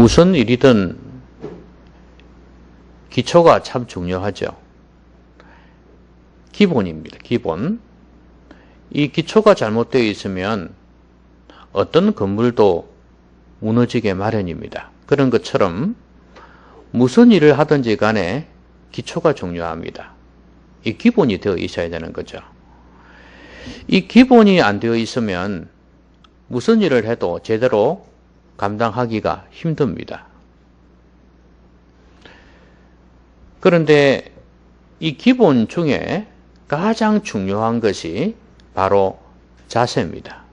무슨 일이든 기초가 참 중요하죠. 기본입니다. 기본. 이 기초가 잘못되어 있으면 어떤 건물도 무너지게 마련입니다. 그런 것처럼 무슨 일을 하든지 간에 기초가 중요합니다. 이 기본이 되어 있어야 되는 거죠. 이 기본이 안 되어 있으면 무슨 일을 해도 제대로 감당하기가 힘듭니다. 그런데 이 기본 중에 가장 중요한 것이 바로 자세입니다.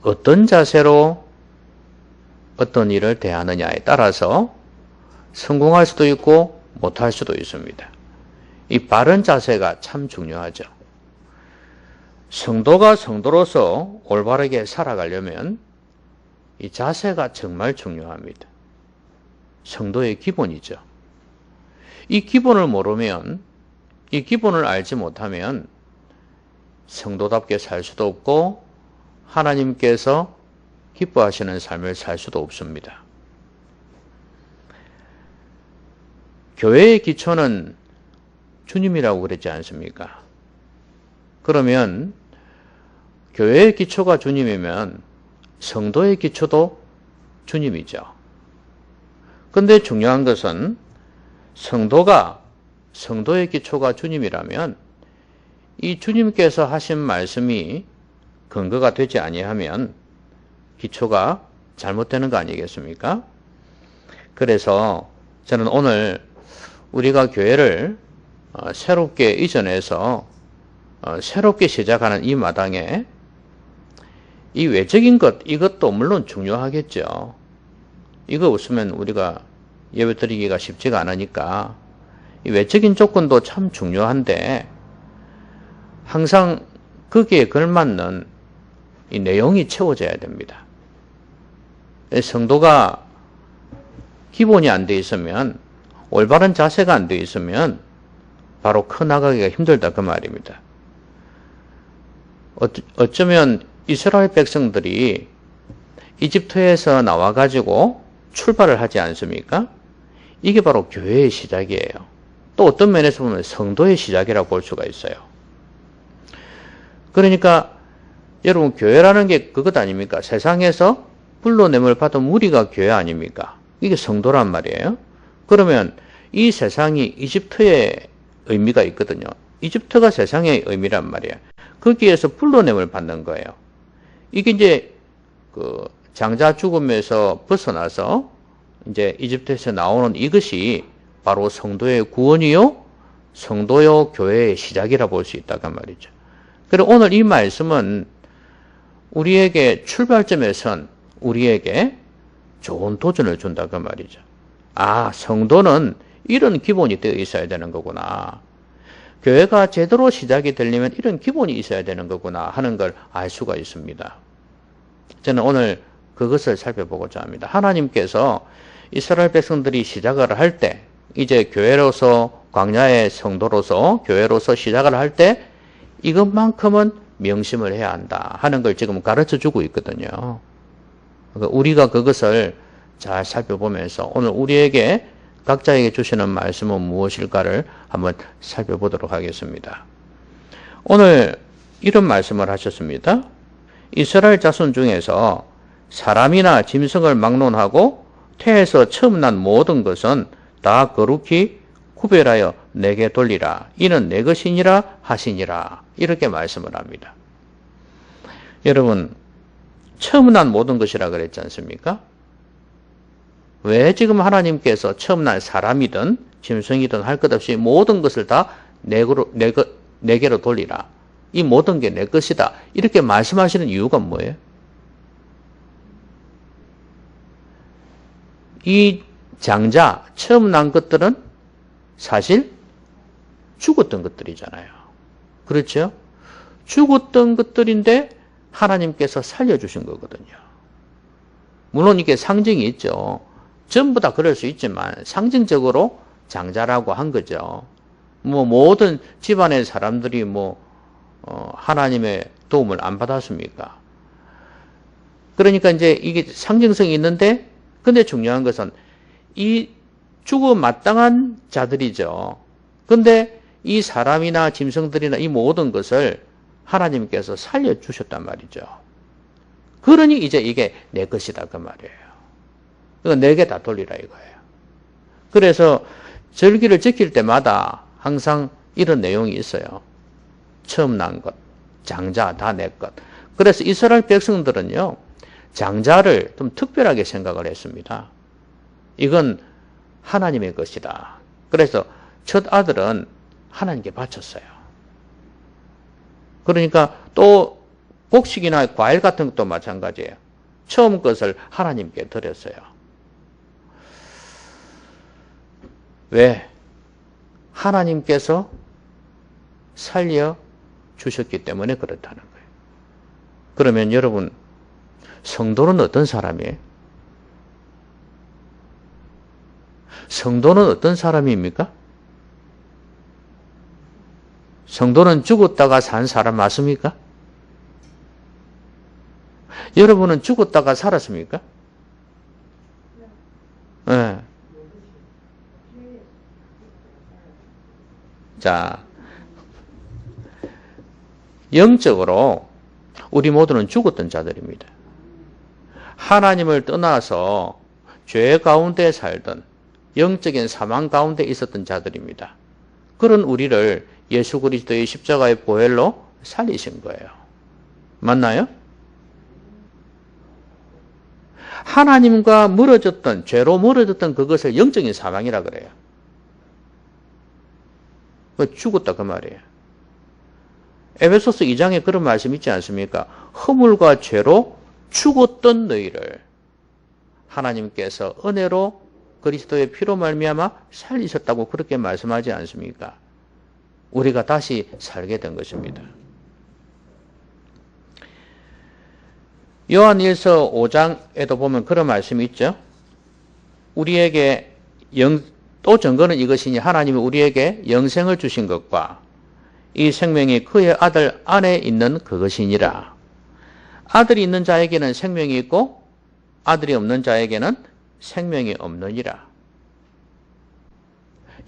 어떤 자세로 어떤 일을 대하느냐에 따라서 성공할 수도 있고 못할 수도 있습니다. 이 바른 자세가 참 중요하죠. 성도가 성도로서 올바르게 살아가려면 이 자세가 정말 중요합니다. 성도의 기본이죠. 이 기본을 모르면, 이 기본을 알지 못하면 성도답게 살 수도 없고 하나님께서 기뻐하시는 삶을 살 수도 없습니다. 교회의 기초는 주님이라고 그랬지 않습니까? 그러면 교회의 기초가 주님이면 성도의 기초도 주님이죠. 근데 중요한 것은 성도가 성도의 기초가 주님이라면 이 주님께서 하신 말씀이 근거가 되지 아니하면 기초가 잘못되는 거 아니겠습니까? 그래서 저는 오늘 우리가 교회를 새롭게 이전해서 새롭게 시작하는 이 마당에 이 외적인 것, 이것도 물론 중요하겠죠. 이거 없으면 우리가 예배 드리기가 쉽지가 않으니까 이 외적인 조건도 참 중요한데 항상 거기에 걸맞는 이 내용이 채워져야 됩니다. 성도가 기본이 안 돼 있으면, 올바른 자세가 안 돼 있으면 바로 커나가기가 힘들다 그 말입니다. 어쩌면 이스라엘 백성들이 이집트에서 나와가지고 출발을 하지 않습니까? 이게 바로 교회의 시작이에요. 또 어떤 면에서 보면 성도의 시작이라고 볼 수가 있어요. 그러니까 여러분 교회라는 게 그것 아닙니까? 세상에서 불러냄을 받은 무리가 교회 아닙니까? 이게 성도란 말이에요. 그러면 이 세상이 이집트의 의미가 있거든요. 이집트가 세상의 의미란 말이에요. 거기에서 불러냄을 받는 거예요. 이게 이제 그 장자 죽음에서 벗어나서 이제 이집트에서 나오는 이것이 바로 성도의 구원이요, 성도요 교회의 시작이라 볼 수 있다 그 말이죠. 그리고 오늘 이 말씀은 우리에게 출발점에선 우리에게 좋은 도전을 준다 그 말이죠. 아, 성도는 이런 기본이 되어 있어야 되는 거구나. 교회가 제대로 시작이 되려면 이런 기본이 있어야 되는 거구나 하는 걸 알 수가 있습니다. 저는 오늘 그것을 살펴보고자 합니다. 하나님께서 이스라엘 백성들이 시작을 할 때, 이제 교회로서, 광야의 성도로서, 교회로서 시작을 할 때 이것만큼은 명심을 해야 한다 하는 걸 지금 가르쳐 주고 있거든요. 우리가 그것을 잘 살펴보면서 오늘 우리에게 각자에게 주시는 말씀은 무엇일까를 한번 살펴보도록 하겠습니다. 오늘 이런 말씀을 하셨습니다. 이스라엘 자손 중에서 사람이나 짐승을 막론하고 태에서 처음 난 모든 것은 다 거룩히 구별하여 내게 돌리라. 이는 내 것이니라 하시니라. 이렇게 말씀을 합니다. 여러분, 처음 난 모든 것이라 그랬지 않습니까? 왜 지금 하나님께서 처음 난 사람이든 짐승이든 할 것 없이 모든 것을 다 내게로 돌리라. 이 모든 게 내 것이다. 이렇게 말씀하시는 이유가 뭐예요? 이 장자, 처음 난 것들은 사실 죽었던 것들이잖아요. 그렇죠? 죽었던 것들인데 하나님께서 살려주신 거거든요. 물론 이게 상징이 있죠. 전부 다 그럴 수 있지만 상징적으로 장자라고 한 거죠. 모든 집안의 사람들이 하나님의 도움을 안 받았습니까? 그러니까 이제 이게 상징성이 있는데, 근데 중요한 것은 이 죽어 마땅한 자들이죠. 근데 이 사람이나 짐승들이나 이 모든 것을 하나님께서 살려주셨단 말이죠. 그러니 이제 이게 내 것이다 그 말이에요. 그러니까 내게 다 돌리라 이거예요. 그래서 절기를 지킬 때마다 항상 이런 내용이 있어요. 처음 난 것, 장자 다 내 것. 그래서 이스라엘 백성들은요, 장자를 좀 특별하게 생각을 했습니다. 이건 하나님의 것이다. 그래서 첫 아들은 하나님께 바쳤어요. 그러니까 또 곡식이나 과일 같은 것도 마찬가지예요. 처음 것을 하나님께 드렸어요. 왜? 하나님께서 살려주셨기 때문에 그렇다는 거예요. 그러면 여러분, 성도는 어떤 사람이에요? 성도는 어떤 사람입니까? 성도는 죽었다가 산 사람 맞습니까? 여러분은 죽었다가 살았습니까? 네. 자, 영적으로 우리 모두는 죽었던 자들입니다. 하나님을 떠나서 죄 가운데 살던 영적인 사망 가운데 있었던 자들입니다. 그런 우리를 예수 그리스도의 십자가의 보혈로 살리신 거예요. 맞나요? 하나님과 멀어졌던, 죄로 멀어졌던 그것을 영적인 사망이라 그래요. 죽었다 그 말이에요. 에베소서 2장에 그런 말씀 있지 않습니까? 허물과 죄로 죽었던 너희를 하나님께서 은혜로 그리스도의 피로 말미암아 살리셨다고 그렇게 말씀하지 않습니까? 우리가 다시 살게 된 것입니다. 요한1서 5장에도 보면 그런 말씀이 있죠. 우리에게 또 증거는 이것이니 하나님이 우리에게 영생을 주신 것과 이 생명이 그의 아들 안에 있는 그것이니라. 아들이 있는 자에게는 생명이 있고 아들이 없는 자에게는 생명이 없느니라.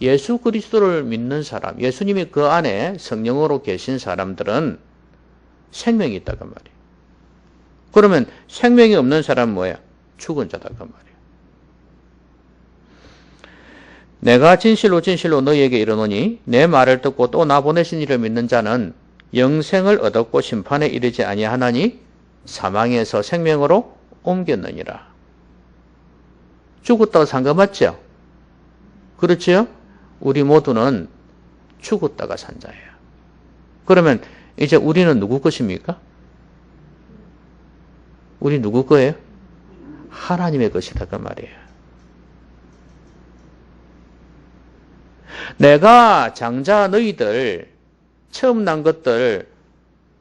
예수 그리스도를 믿는 사람, 예수님이 그 안에 성령으로 계신 사람들은 생명이 있다 그 말이에요. 그러면 생명이 없는 사람은 뭐야? 죽은 자다 그 말이에요. 내가 진실로 진실로 너희에게 이르노니 내 말을 듣고 또 나 보내신 이를 믿는 자는 영생을 얻었고 심판에 이르지 아니하나니 사망에서 생명으로 옮겼느니라. 죽었다고 상관맞죠? 그렇지요? 우리 모두는 죽었다가 산 자예요. 그러면 이제 우리는 누구 것입니까? 우리 누구 거예요? 하나님의 것이다 그 말이에요. 내가 장자 너희들 처음 난 것들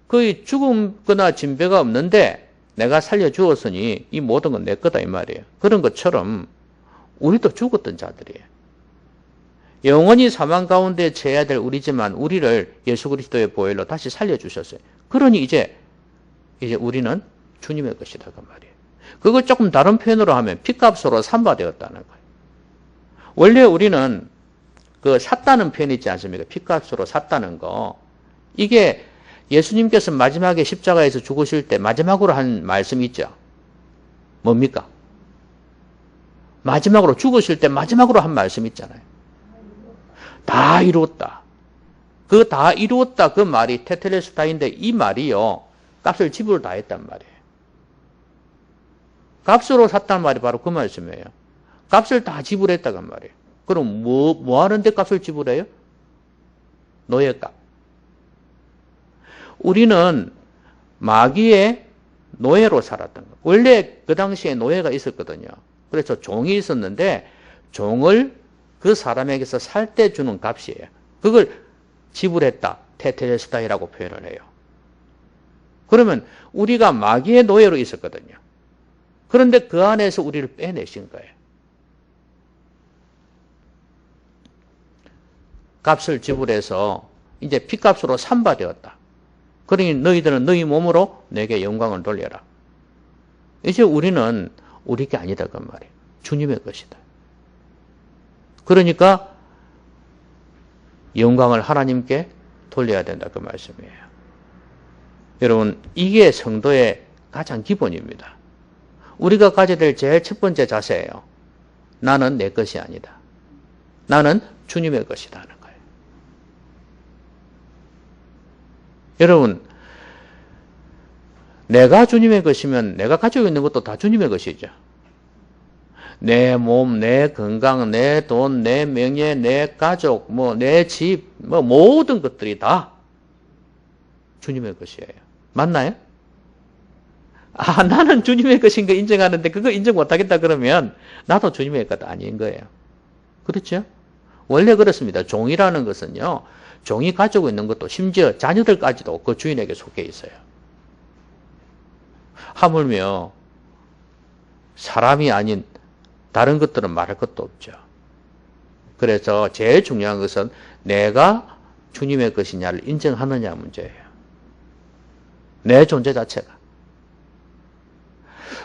거의 죽음거나 진배가 없는데 내가 살려주었으니 이 모든 건 내 거다 이 말이에요. 그런 것처럼 우리도 죽었던 자들이에요. 영원히 사망 가운데 처해야 될 우리지만 우리를 예수 그리스도의 보혈로 다시 살려주셨어요. 그러니 이제 우리는 주님의 것이다 그 말이에요. 그걸 조금 다른 표현으로 하면 핏값으로 삼바되었다는 거예요. 원래 우리는 그 샀다는 표현이 있지 않습니까? 핏값으로 샀다는 거. 이게 예수님께서 마지막에 십자가에서 죽으실 때 마지막으로 한 말씀이 있죠. 뭡니까? 마지막으로 죽으실 때 마지막으로 한 말씀 있잖아요. 다 이루었다. 그 다 이루었다 그 말이 테텔레스타인데 이 말이요. 값을 지불 다 했단 말이에요. 값으로 샀단 말이 바로 그 말씀이에요. 값을 다 지불했다간 말이에요. 그럼 뭐 하는데 값을 지불해요? 노예값. 우리는 마귀의 노예로 살았던 거. 원래 그 당시에 노예가 있었거든요. 그래서 종이 있었는데 종을 그 사람에게서 살 때 주는 값이에요. 그걸 지불했다. 테텔레스타이라고 표현을 해요. 그러면 우리가 마귀의 노예로 있었거든요. 그런데 그 안에서 우리를 빼내신 거예요. 값을 지불해서 이제 핏값으로 삼바되었다. 그러니 너희들은 너희 몸으로 내게 영광을 돌려라. 이제 우리는 우리 게 아니다 그 말이에요. 주님의 것이다. 그러니까 영광을 하나님께 돌려야 된다 그 말씀이에요. 여러분, 이게 성도의 가장 기본입니다. 우리가 가져야 될 제일 첫 번째 자세예요. 나는 내 것이 아니다. 나는 주님의 것이다 하는 거예요. 여러분, 내가 주님의 것이면 내가 가지고 있는 것도 다 주님의 것이죠. 내 몸, 내 건강, 내 돈, 내 명예, 내 가족, 내 집, 모든 것들이 다 주님의 것이에요. 맞나요? 나는 주님의 것인 거 인정하는데 그거 인정 못하겠다 그러면 나도 주님의 것 아닌 거예요. 그렇죠? 원래 그렇습니다. 종이라는 것은요, 종이 가지고 있는 것도 심지어 자녀들까지도 그 주인에게 속해 있어요. 하물며 사람이 아닌 다른 것들은 말할 것도 없죠. 그래서 제일 중요한 것은 내가 주님의 것이냐를 인정하느냐 문제예요. 내 존재 자체가.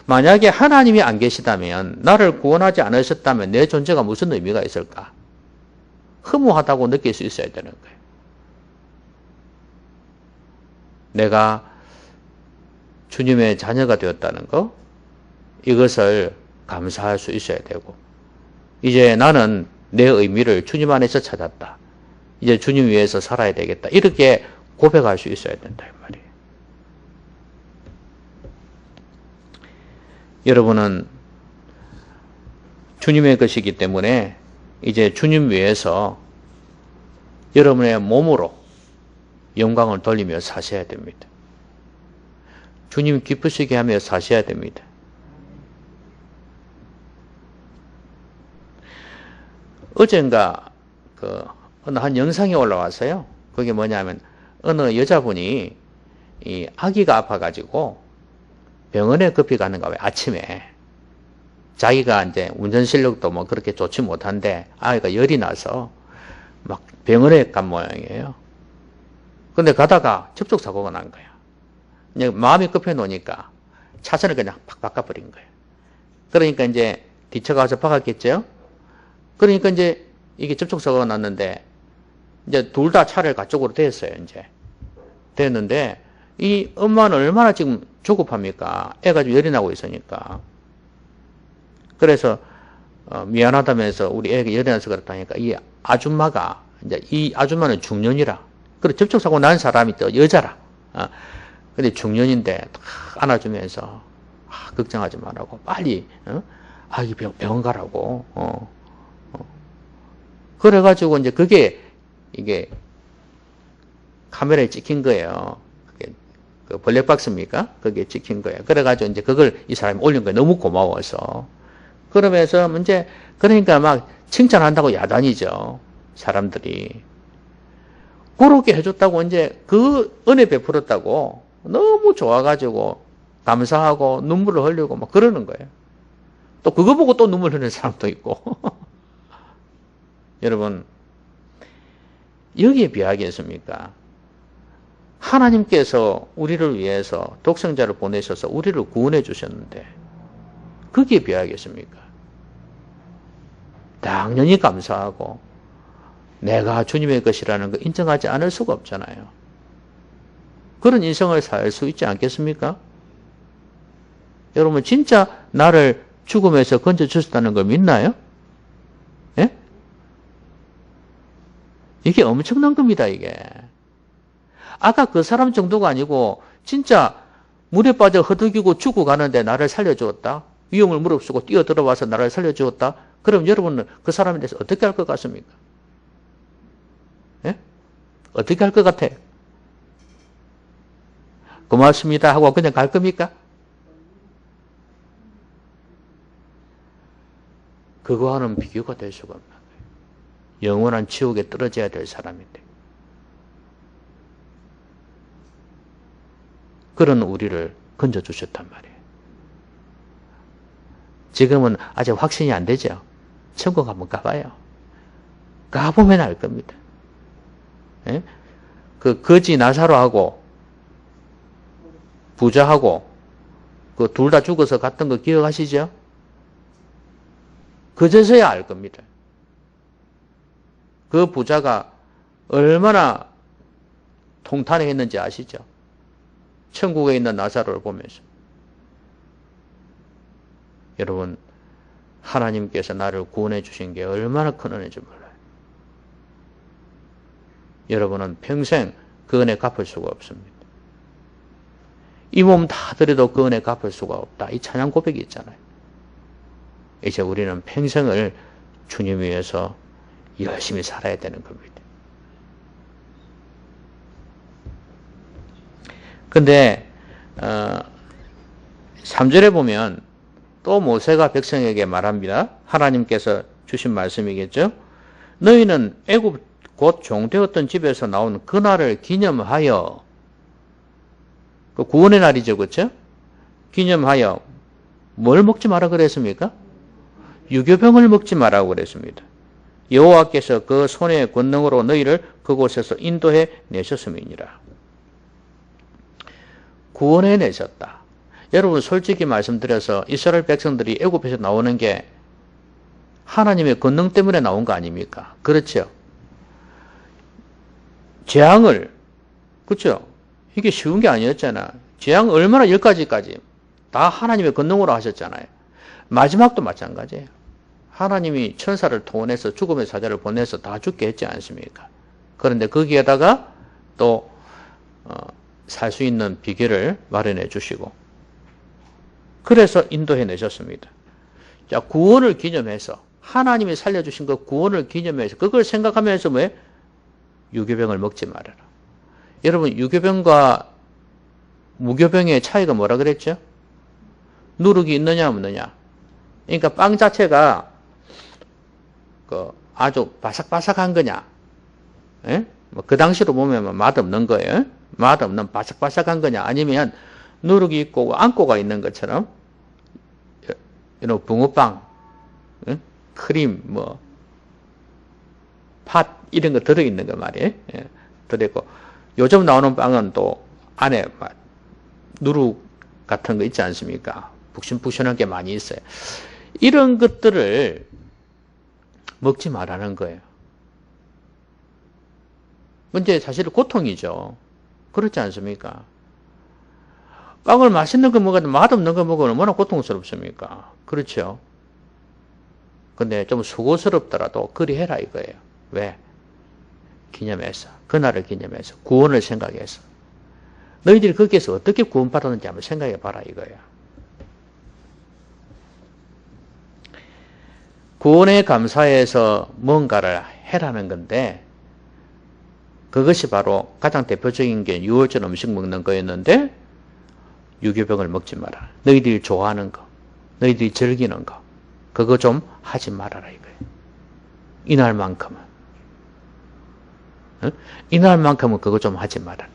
만약에 하나님이 안 계시다면, 나를 구원하지 않으셨다면 내 존재가 무슨 의미가 있을까? 허무하다고 느낄 수 있어야 되는 거예요. 내가 주님의 자녀가 되었다는 거, 이것을 감사할 수 있어야 되고, 이제 나는 내 의미를 주님 안에서 찾았다. 이제 주님 위해서 살아야 되겠다. 이렇게 고백할 수 있어야 된다 이 말이에요. 여러분은 주님의 것이기 때문에 이제 주님 위해서 여러분의 몸으로 영광을 돌리며 사셔야 됩니다. 주님 기쁘시게 하며 사셔야 됩니다. 어젠가 어느 한 영상이 올라왔어요. 그게 뭐냐면 어느 여자분이 이 아기가 아파가지고 병원에 급히 가는 거예요. 아침에 자기가 이제 운전 실력도 그렇게 좋지 못한데 아이가 열이 나서 막 병원에 간 모양이에요. 근데 가다가 접촉사고가 난 거야. 이제 마음이 급해 놓으니까 차선을 그냥 팍 바꿔버린 거예요. 그러니까 이제 뒤쳐가서 박았겠죠. 그러니까 이제 이게 접촉사고가 났는데 이제 둘 다 차를 그쪽으로 대었어요. 이제 됐는데 이 엄마는 얼마나 지금 조급합니까? 애가 좀 열이 나고 있으니까. 그래서 미안하다면서 우리 애가 열이 나서 그렇다니까 이 아줌마가 이제 이 아줌마는 중년이라. 그래 접촉사고 난 사람이 또 여자라. 근데 중년인데 안아주면서 걱정하지 말라고 빨리 아기 병원 가라고. 그래가지고 이제 그게 이게 카메라에 찍힌 거예요. 그게 그 블랙박스입니까? 그게 찍힌 거예요. 그래가지고 이제 그걸 이 사람이 올린 거예요. 너무 고마워서. 그러면서 이제 그러니까 막 칭찬한다고 야단이죠. 사람들이. 그렇게 해줬다고 이제 그 은혜 베풀었다고 너무 좋아가지고 감사하고 눈물을 흘리고 막 그러는 거예요. 또 그거 보고 또 눈물 흘리는 사람도 있고. 여러분, 여기에 비하겠습니까? 하나님께서 우리를 위해서 독생자를 보내셔서 우리를 구원해 주셨는데 거기에 비하겠습니까? 당연히 감사하고 내가 주님의 것이라는 거 인정하지 않을 수가 없잖아요. 그런 인생을 살 수 있지 않겠습니까? 여러분 진짜 나를 죽음에서 건져주셨다는 걸 믿나요? 예? 이게 엄청난 겁니다, 이게. 아까 그 사람 정도가 아니고 진짜 물에 빠져 허덕이고 죽어가는데 나를 살려주었다. 위험을 무릅쓰고 뛰어들어와서 나를 살려주었다. 그럼 여러분은 그 사람에 대해서 어떻게 할 것 같습니까? 예? 어떻게 할 것 같아요? 고맙습니다 하고 그냥 갈 겁니까? 그거와는 비교가 될 수가 없는 거예요. 영원한 지옥에 떨어져야 될 사람인데. 그런 우리를 건져주셨단 말이에요. 지금은 아직 확신이 안 되죠. 천국 한번 가봐요. 가보면 알 겁니다. 예? 그 거지 나사로하고 부자하고 그 둘 다 죽어서 갔던 거 기억하시죠? 그제서야 알 겁니다. 그 부자가 얼마나 통탄했는지 아시죠? 천국에 있는 나사로를 보면서. 여러분, 하나님께서 나를 구원해 주신 게 얼마나 큰 은혜인지 몰라요. 여러분은 평생 그 은혜 갚을 수가 없습니다. 이 몸 다 드려도 그 은혜 갚을 수가 없다. 이 찬양 고백이 있잖아요. 이제 우리는 평생을 주님 위해서 열심히 살아야 되는 겁니다. 근데 3절에 보면 또 모세가 백성에게 말합니다. 하나님께서 주신 말씀이겠죠. 너희는 애굽 곧 종되었던 집에서 나온 그날을 기념하여, 그 구원의 날이죠, 그렇죠? 기념하여 뭘 먹지 마라 그랬습니까? 유교병을 먹지 마라고 그랬습니다. 여호와께서 그 손의 권능으로 너희를 그곳에서 인도해 내셨음이니라. 구원해 내셨다. 여러분, 솔직히 말씀드려서 이스라엘 백성들이 애굽에서 나오는 게 하나님의 권능 때문에 나온 거 아닙니까? 그렇죠? 재앙을, 그렇죠? 이게 쉬운 게 아니었잖아. 재앙 얼마나 10가지까지 다 하나님의 권능으로 하셨잖아요. 마지막도 마찬가지예요. 하나님이 천사를 통원해서 죽음의 사자를 보내서 다 죽게 했지 않습니까? 그런데 거기에다가 또 살 수 있는 비결을 마련해 주시고, 그래서 인도해 내셨습니다. 자, 구원을 기념해서, 하나님이 살려주신 그 구원을 기념해서 그걸 생각하면서 왜? 유교병을 먹지 말아라. 여러분, 유교병과 무교병의 차이가 뭐라 그랬죠? 누룩이 있느냐 없느냐. 그러니까 빵 자체가 아주 바삭바삭한 거냐. 예? 그 당시로 보면 맛없는 거예요. 맛없는 바삭바삭한 거냐. 아니면 누룩이 있고 앙꼬가 있는 것처럼 이런 붕어빵, 예? 크림, 팥 이런 거 들어있는 거 말이에요. 예, 들어있고 요즘 나오는 빵은 또 안에 누룩 같은 거 있지 않습니까? 푹신푹신한 게 많이 있어요. 이런 것들을 먹지 말라는 거예요. 근데 사실 고통이죠. 그렇지 않습니까? 빵을 맛있는 거 먹어도 맛없는 거 먹으면 얼마나 고통스럽습니까? 그렇죠? 근데 좀 수고스럽더라도 그리 해라 이거예요. 왜? 기념해서. 그날을 기념해서. 구원을 생각해서. 너희들이 거기에서 어떻게 구원받았는지 한번 생각해 봐라 이거예요. 구원에 감사해서 뭔가를 해라는 건데, 그것이 바로 가장 대표적인 게 6월절 음식 먹는 거였는데, 유교병을 먹지 마라. 너희들이 좋아하는 거, 너희들이 즐기는 거, 그거 좀 하지 말아라 이거예요. 이날만큼은. 응? 이날만큼은 그거 좀 하지 말아라.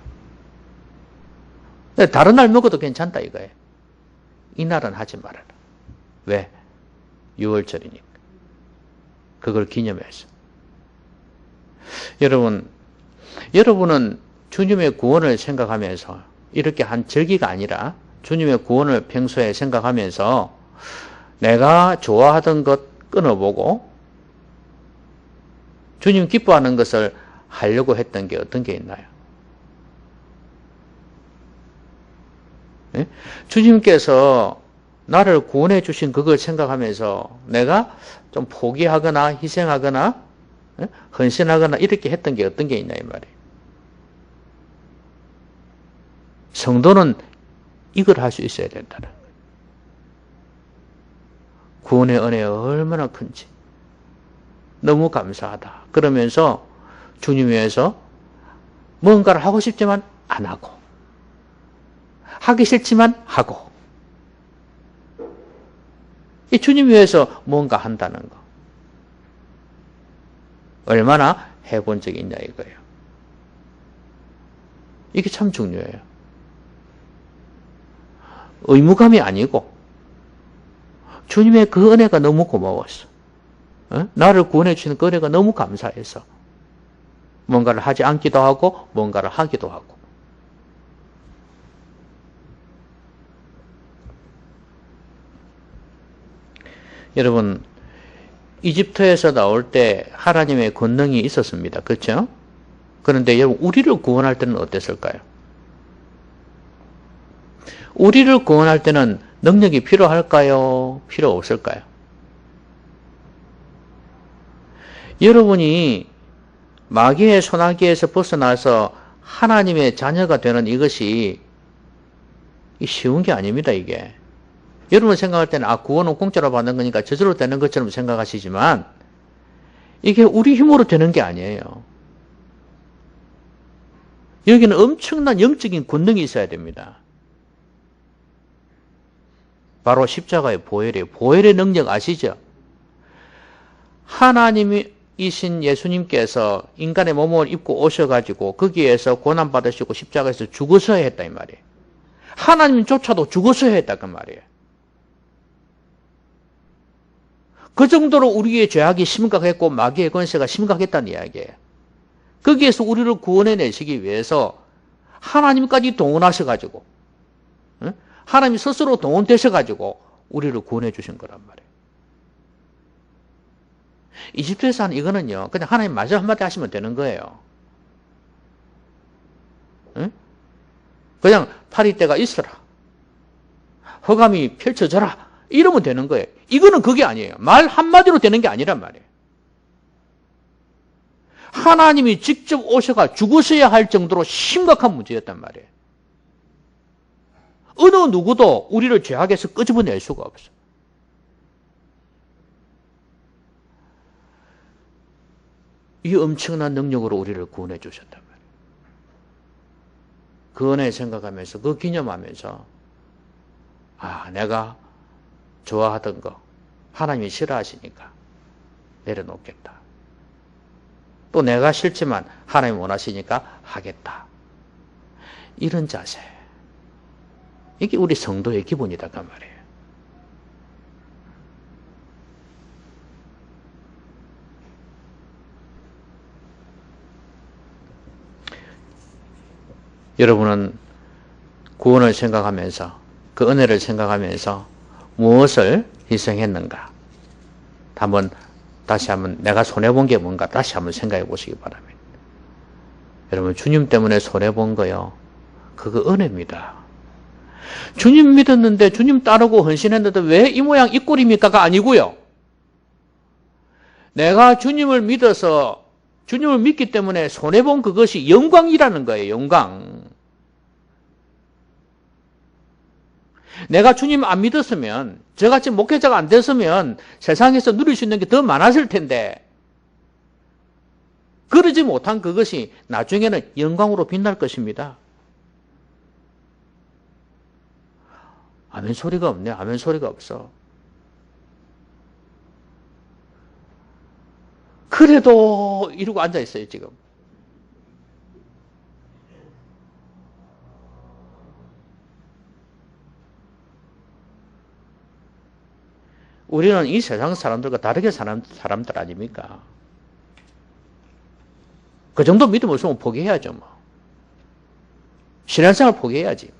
다른 날 먹어도 괜찮다 이거예요. 이날은 하지 말아라. 왜? 6월절이니까. 그걸 기념해서. 여러분은 주님의 구원을 생각하면서 이렇게 한 절기가 아니라 주님의 구원을 평소에 생각하면서 내가 좋아하던 것 끊어보고 주님 기뻐하는 것을 하려고 했던 게 어떤 게 있나요? 네? 주님께서 나를 구원해 주신 그걸 생각하면서 내가 좀 포기하거나 희생하거나 헌신하거나 이렇게 했던 게 어떤 게 있냐 이 말이에요. 성도는 이걸 할 수 있어야 된다는 거예요. 구원의 은혜가 얼마나 큰지 너무 감사하다. 그러면서 주님 위해서 뭔가를 하고 싶지만 안 하고, 하기 싫지만 하고, 이 주님 위해서 뭔가 한다는 거 얼마나 해본 적이 있냐 이거예요. 이게 참 중요해요. 의무감이 아니고 주님의 그 은혜가 너무 고마웠어. 나를 구원해 주시는 그 은혜가 너무 감사해서 뭔가를 하지 않기도 하고 뭔가를 하기도 하고. 여러분, 이집트에서 나올 때 하나님의 권능이 있었습니다. 그렇죠? 그런데 여러분, 우리를 구원할 때는 어땠을까요? 우리를 구원할 때는 능력이 필요할까요? 필요 없을까요? 여러분이 마귀의 손아귀에서 벗어나서 하나님의 자녀가 되는 이것이 쉬운 게 아닙니다, 이게. 여러분 생각할 때는 구원은 공짜로 받는 거니까 저절로 되는 것처럼 생각하시지만 이게 우리 힘으로 되는 게 아니에요. 여기는 엄청난 영적인 권능이 있어야 됩니다. 바로 십자가의 보혈이에요. 보혈의 능력 아시죠? 하나님이신 예수님께서 인간의 몸을 입고 오셔가지고 거기에서 고난받으시고 십자가에서 죽으셔야 했다 이 말이에요. 하나님조차도 죽으셔야 했다 그 말이에요. 그 정도로 우리의 죄악이 심각했고 마귀의 권세가 심각했다는 이야기예요. 거기에서 우리를 구원해내시기 위해서 하나님까지 동원하셔가지고 하나님 스스로 동원되셔가지고 우리를 구원해 주신 거란 말이에요. 이집트에서 하는 이거는요, 그냥 하나님 말씀 한마디 하시면 되는 거예요. 그냥 파리떼가 있어라. 허감이 펼쳐져라. 이러면 되는 거예요. 이거는 그게 아니에요. 말 한마디로 되는 게 아니란 말이에요. 하나님이 직접 오셔가 죽으셔야 할 정도로 심각한 문제였단 말이에요. 어느 누구도 우리를 죄악에서 끄집어낼 수가 없어. 이 엄청난 능력으로 우리를 구원해 주셨단 말이에요. 그 은혜 생각하면서 그 기념하면서 내가 좋아하던 거 하나님이 싫어하시니까 내려놓겠다. 또 내가 싫지만 하나님이 원하시니까 하겠다. 이런 자세. 이게 우리 성도의 기본이다 그 말이에요. 여러분은 구원을 생각하면서 그 은혜를 생각하면서 무엇을 희생했는가? 다시 한번 내가 손해본 게 뭔가 다시 한번 생각해 보시기 바랍니다. 여러분 주님 때문에 손해본 거요. 그거 은혜입니다. 주님 믿었는데 주님 따르고 헌신했는데 왜 이 모양 이 꼴입니까가 아니고요. 내가 주님을 믿어서 주님을 믿기 때문에 손해본 그것이 영광이라는 거예요. 영광. 내가 주님 안 믿었으면 저같이 목회자가 안 됐으면 세상에서 누릴 수 있는 게 더 많았을 텐데 그러지 못한 그것이 나중에는 영광으로 빛날 것입니다. 아멘 소리가 없네. 아멘 소리가 없어. 그래도 이러고 앉아있어요 지금. 우리는 이 세상 사람들과 다르게 사는 사람들 아닙니까? 그 정도 믿음 없으면 포기해야죠. 뭐. 신앙생활 포기해야지.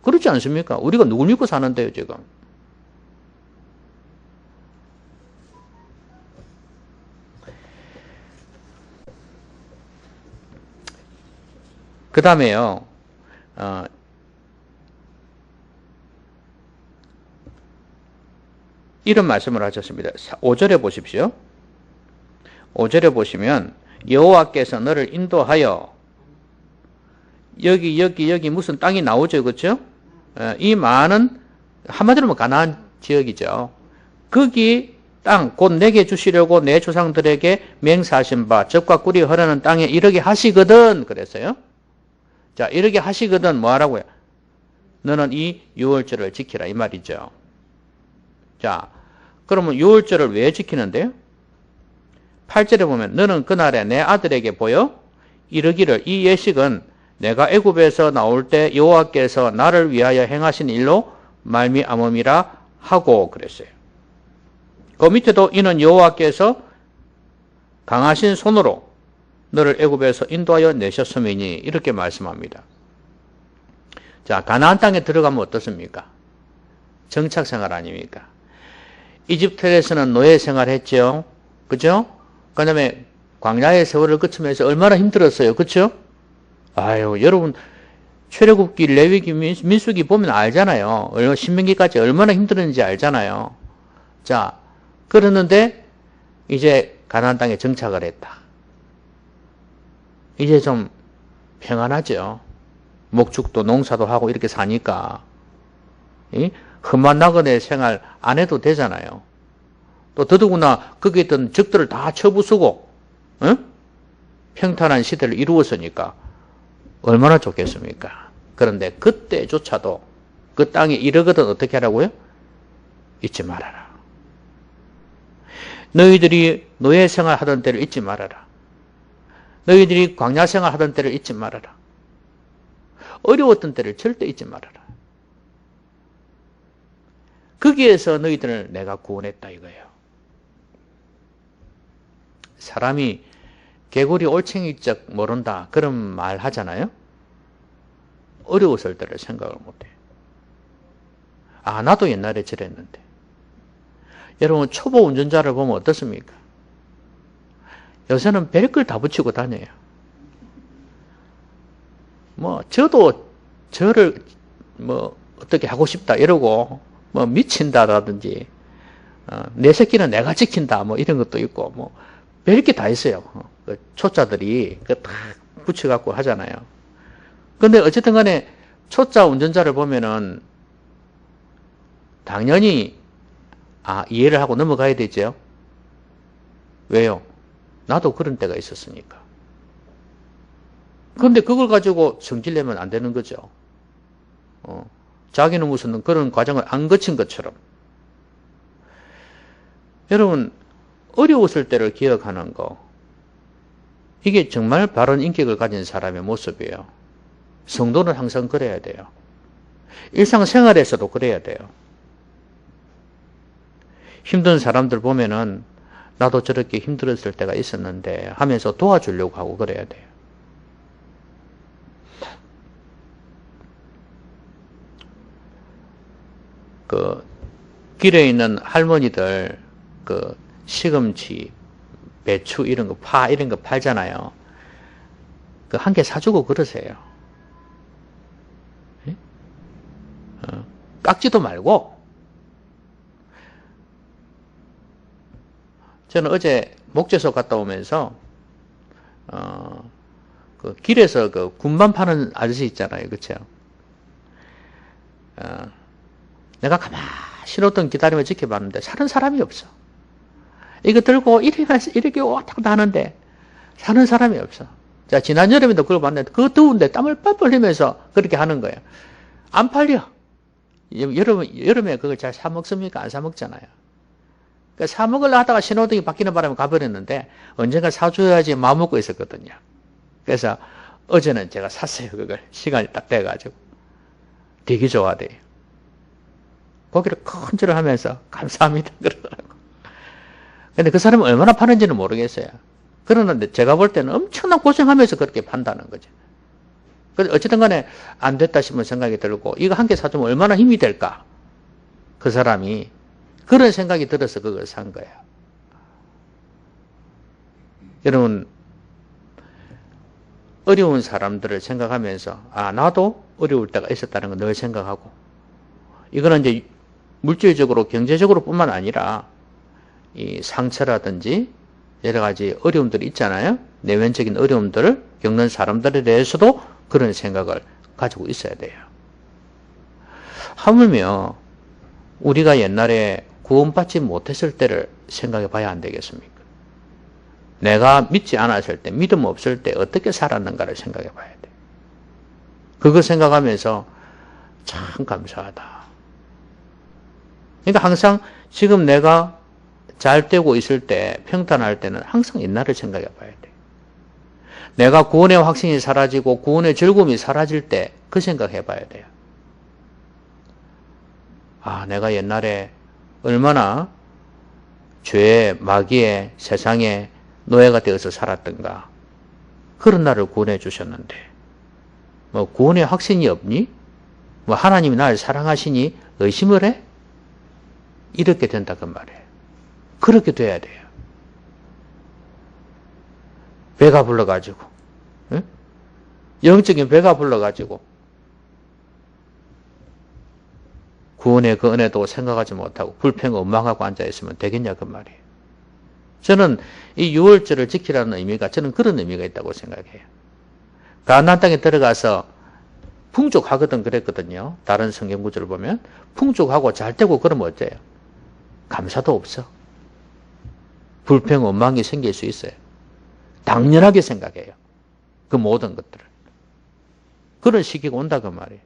그렇지 않습니까? 우리가 누굴 믿고 사는데요 지금. 그 다음에요. 이런 말씀을 하셨습니다. 5절에 보십시오. 5절에 보시면 여호와께서 너를 인도하여 여기 무슨 땅이 나오죠. 그렇죠? 이 많은 한마디로 가나안 지역이죠. 거기 땅 곧 내게 주시려고 내 조상들에게 맹세하신 바 젖과 꿀이 흐르는 땅에 이르게 하시거든 그랬어요. 자, 이르게 하시거든 뭐 하라고요? 너는 이 유월절을 지키라 이 말이죠. 자, 그러면 유월절을 왜 지키는데요? 8절에 보면 너는 그날에 내 아들에게 보여 이르기를 이 예식은 내가 애굽에서 나올 때 여호와께서 나를 위하여 행하신 일로 말미암음이라 하고 그랬어요. 그 밑에도 이는 여호와께서 강하신 손으로 너를 애굽에서 인도하여 내셨음이니 이렇게 말씀합니다. 자, 가나안 땅에 들어가면 어떻습니까? 정착생활 아닙니까? 이집트에서는 노예 생활했죠. 그죠? 그 다음에 광야의 세월을 거치면서 얼마나 힘들었어요. 그쵸? 아유, 여러분, 출애굽기, 레위기, 민수기 보면 알잖아요. 신명기까지 얼마나 힘들었는지 알잖아요. 자, 그러는데 이제 가나안 땅에 정착을 했다. 이제 좀 평안하죠. 목축도 농사도 하고 이렇게 사니까 험한 나그네 생활 안 해도 되잖아요. 또 더더구나 거기에 있던 적들을 다 쳐부수고 평탄한 시대를 이루었으니까 얼마나 좋겠습니까? 그런데 그때조차도 그 땅에 이르거든 어떻게 하라고요? 잊지 말아라. 너희들이 노예 생활하던 때를 잊지 말아라. 너희들이 광야 생활하던 때를 잊지 말아라. 어려웠던 때를 절대 잊지 말아라. 거기에서 너희들을 내가 구원했다 이거예요. 사람이 개구리 올챙이적 모른다 그런 말 하잖아요. 어려웠을 때를 생각을 못해. 아, 나도 옛날에 저랬는데. 여러분 초보 운전자를 보면 어떻습니까? 요새는 별걸 다 붙이고 다녀요. 저도 저를 어떻게 하고 싶다 이러고 미친다라든지 내 새끼는 내가 지킨다 이런 것도 있고 별게 다 있어요. 그 초짜들이 다 붙여갖고 하잖아요. 근데 어쨌든 간에 초짜 운전자를 보면은 당연히 이해를 하고 넘어가야 되죠. 왜요? 나도 그런 때가 있었으니까. 그런데 그걸 가지고 성질내면 안 되는 거죠. 자기는 무슨 그런 과정을 안 거친 것처럼. 여러분, 어려웠을 때를 기억하는 거, 이게 정말 바른 인격을 가진 사람의 모습이에요. 성도는 항상 그래야 돼요. 일상생활에서도 그래야 돼요. 힘든 사람들 보면은 나도 저렇게 힘들었을 때가 있었는데 하면서 도와주려고 하고 그래야 돼요. 그 길에 있는 할머니들 시금치, 배추 이런 거, 파 이런 거 팔잖아요. 한 개 사주고 그러세요. 깎지도 말고. 저는 어제 목재소 갔다 오면서 길에서 군밤 파는 아저씨 있잖아요. 그쵸? 내가 가만히 신호등 기다리며 지켜봤는데 사는 사람이 없어. 이거 들고 이렇게 왔다 갔다 하는데 사는 사람이 없어. 자, 지난 여름에도 그걸 봤는데 그 더운데 땀을 뻘뻘 흘리면서 그렇게 하는 거예요. 안 팔려. 여름에 그걸 잘 사 먹습니까? 안 사 먹잖아요. 그러니까 사 먹으려 하다가 신호등이 바뀌는 바람에 가버렸는데 언젠가 사줘야지 마음 먹고 있었거든요. 그래서 어제는 제가 샀어요. 그걸 시간이 딱 돼가지고 되게 좋아돼요. 고기를 큰절을 하면서 감사합니다 그러더라고. 근데 그 사람은 얼마나 파는지는 모르겠어요. 그러는데 제가 볼 때는 엄청난 고생하면서 그렇게 판다는 거죠. 그래서 어쨌든 간에 안 됐다 싶은 생각이 들고 이거 한 개 사주면 얼마나 힘이 될까? 그 사람이 그런 생각이 들어서 그걸 산 거예요. 여러분 어려운 사람들을 생각하면서 나도 어려울 때가 있었다는 걸 늘 생각하고 이거는 이제 물질적으로 경제적으로 뿐만 아니라 이 상처라든지 여러 가지 어려움들이 있잖아요. 내면적인 어려움들을 겪는 사람들에 대해서도 그런 생각을 가지고 있어야 돼요. 하물며 우리가 옛날에 구원받지 못했을 때를 생각해 봐야 안 되겠습니까? 내가 믿지 않았을 때, 믿음 없을 때 어떻게 살았는가를 생각해 봐야 돼. 그거 생각하면서 참 감사하다. 그러니까 항상 지금 내가 잘 되고 있을 때, 평탄할 때는 항상 옛날을 생각해 봐야 돼. 내가 구원의 확신이 사라지고 구원의 즐거움이 사라질 때 그 생각해 봐야 돼요. 내가 옛날에 얼마나 죄의 마귀의 세상에 노예가 되어서 살았던가. 그런 나를 구원해 주셨는데 구원의 확신이 없니? 하나님이 나를 사랑하시니 의심을 해? 이렇게 된다 그 말이에요. 그렇게 돼야 돼요. 배가 불러가지고, 응? 영적인 배가 불러가지고 구원의 그 은혜도 생각하지 못하고 불평 원망하고 앉아있으면 되겠냐 그 말이에요. 저는 이 유월절을 지키라는 의미가 저는 그런 의미가 있다고 생각해요. 가나안 땅에 들어가서 풍족하거든 그랬거든요. 다른 성경 구절을 보면 풍족하고 잘 되고 그러면 어때요? 감사도 없어. 불평 원망이 생길 수 있어요. 당연하게 생각해요. 그 모든 것들을. 그런 시기가 온다 그 말이에요.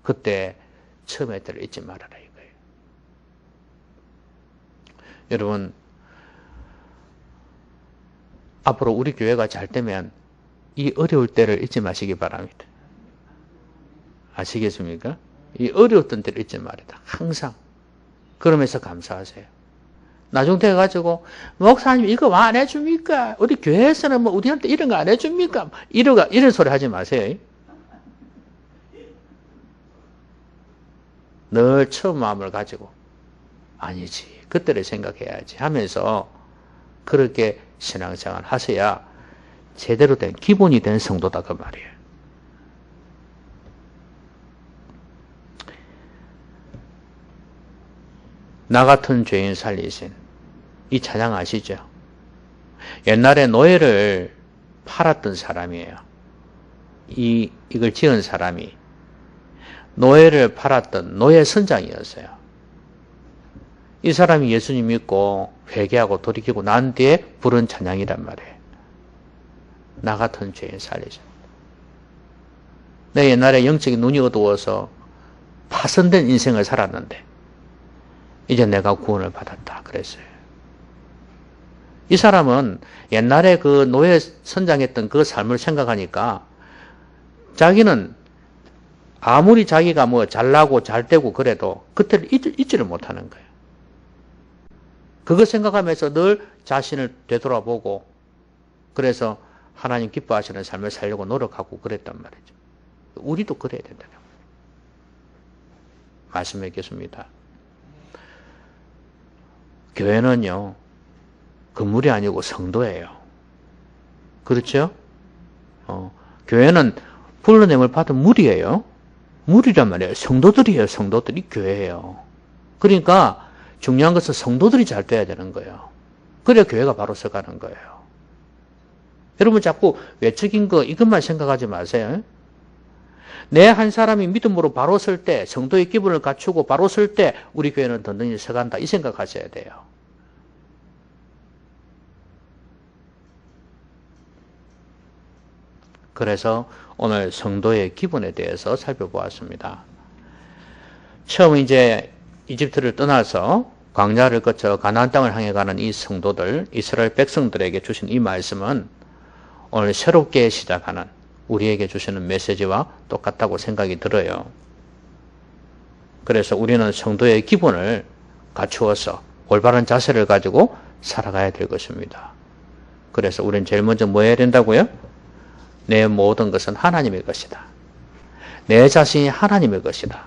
그때 처음에 때를 잊지 말아라 이거예요. 여러분, 앞으로 우리 교회가 잘 되면 이 어려울 때를 잊지 마시기 바랍니다. 아시겠습니까? 이 어려웠던 때를 잊지 말아라. 항상. 그러면서 감사하세요. 나중 돼가지고 목사님 이거 안 해줍니까? 우리 교회에서는 뭐 우리한테 이런 거 안 해줍니까? 이런 소리 하지 마세요. 늘 처음 마음을 가지고 아니지 그때를 생각해야지 하면서 그렇게 신앙생활 하셔야 제대로 된 기본이 된 성도다 그 말이에요. 나 같은 죄인 살리신 이 찬양 아시죠? 옛날에 노예를 팔았던 사람이에요. 이걸 지은 사람이 노예를 팔았던 노예 선장이었어요. 이 사람이 예수님 믿고 회개하고 돌이키고 난 뒤에 부른 찬양이란 말이에요. 나 같은 죄인 살리신. 내 옛날에 영적인 눈이 어두워서 파손된 인생을 살았는데 이제 내가 구원을 받았다 그랬어요. 이 사람은 옛날에 그 노예 선장했던 그 삶을 생각하니까 자기는 아무리 자기가 뭐 잘나고 잘되고 그래도 그때를 잊지를 못하는 거예요. 그거 생각하면서 늘 자신을 되돌아보고 그래서 하나님 기뻐하시는 삶을 살려고 노력하고 그랬단 말이죠. 우리도 그래야 된다는 거예요. 말씀드리겠습니다. 교회는요, 건물이 아니고 성도예요. 그렇죠? 교회는 불러냄을 받은 무리예요. 무리란 말이에요. 성도들이에요. 성도들이 교회예요. 그러니까 중요한 것은 성도들이 잘 돼야 되는 거예요. 그래야 교회가 바로 서가는 거예요. 여러분 자꾸 외적인 거 이것만 생각하지 마세요. 내 한 사람이 믿음으로 바로 설 때, 성도의 기분을 갖추고 바로 설 때 우리 교회는 든든히 서간다 이 생각하셔야 돼요. 그래서 오늘 성도의 기분에 대해서 살펴보았습니다. 처음 이제 이집트를 떠나서 광야를 거쳐 가나안 땅을 향해 가는 이 성도들, 이스라엘 백성들에게 주신 이 말씀은 오늘 새롭게 시작하는 우리에게 주시는 메시지와 똑같다고 생각이 들어요. 그래서 우리는 성도의 기본을 갖추어서 올바른 자세를 가지고 살아가야 될 것입니다. 그래서 우리는 제일 먼저 뭐 해야 된다고요? 내 모든 것은 하나님의 것이다. 내 자신이 하나님의 것이다.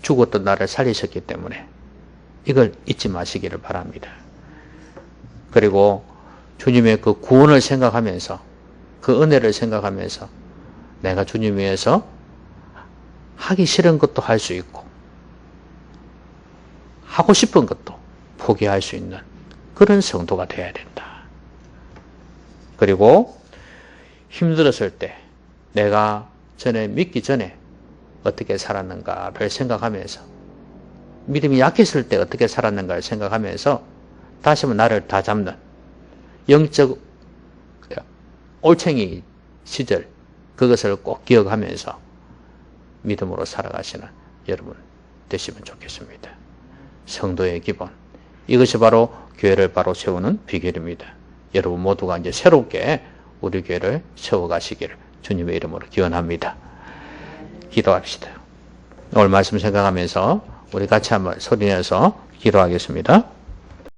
죽었던 나를 살리셨기 때문에 이걸 잊지 마시기를 바랍니다. 그리고 주님의 그 구원을 생각하면서 그 은혜를 생각하면서 내가 주님 위해서 하기 싫은 것도 할 수 있고 하고 싶은 것도 포기할 수 있는 그런 성도가 되어야 된다. 그리고 힘들었을 때 내가 전에 믿기 전에 어떻게 살았는가를 생각하면서 믿음이 약했을 때 어떻게 살았는가를 생각하면서 다시 한번 나를 다잡는 영적 올챙이 시절 그것을 꼭 기억하면서 믿음으로 살아가시는 여러분 되시면 좋겠습니다. 성도의 기본 이것이 바로 교회를 바로 세우는 비결입니다. 여러분 모두가 이제 새롭게 우리 교회를 세워가시기를 주님의 이름으로 기원합니다. 기도합시다. 오늘 말씀 생각하면서 우리 같이 한번 소리내서 기도하겠습니다.